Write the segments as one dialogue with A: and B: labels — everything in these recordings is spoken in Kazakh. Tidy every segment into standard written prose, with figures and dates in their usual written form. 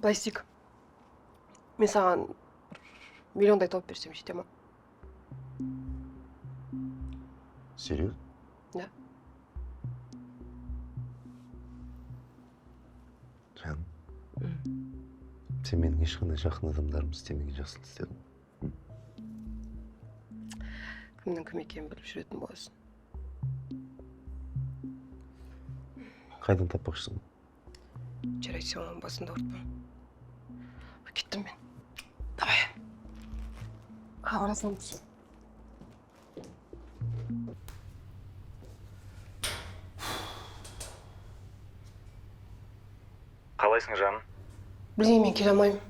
A: былай істейік. Мен саған миллиондай тауып берсем жете ма?
B: Серьезно?
A: Да.
B: Жаным, сен менің ешқандай жақын адамдарым істемеген жақсылық істедің.
A: Кімнің кім екенін біліп жүретін боласың.
B: Қайдан таппақшысың?
A: Жарайды, сен оның басында ұртпа. Кеттім мен. Давай. Хабарласамыз.
C: Қалайсың жаным?
A: Білмеймін, мен келе алмаймын.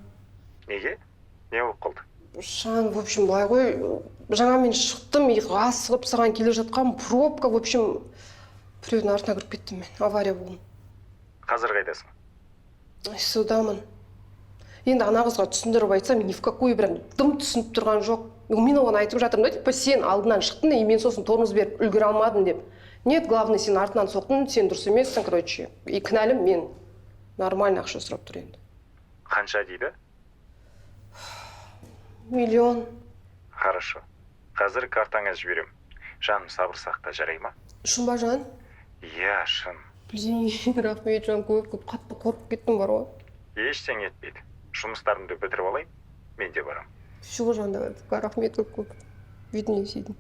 C: Неге? Не болып қалды?
A: Шан, в общем, былай ғой. Жаңа мен шықтым, асығып саған келе жатқам, пробка, в общем, біреудің артына кіріп кеттім мен. Авария болған.
C: Қазір қайдасың?
A: Судамын. Енді ана қызға түсіндіріп айтсам, ни в какой прям дым түсініп тұрған жоқ. Мен оған айтып жатырмын да, типа сен алдынан шықтың, и мен сосын тормоз беріп үлгере алмадым деп. Нет, главное, сен артынан соқтың, сен дұрыс емессің, короче. И кінәлім мен. Нормально ақша сұрап тұр енді.
C: Қанша дейді?
A: Миллион.
C: Хорошо. Қазір картаңа жіберем. Жаным, сабыр сақта, жарай ма?
A: Шын ба, жан?
C: Иә, шын.
A: Блин, рахмет, жан, көп қатты қорқып кеттім бар ғой.
C: Ештеңе етпейді. Жұмыстарымды бітіріп алайын, мен де барам.
A: Все, жан, давай, рахмет көп. Видно, сидим.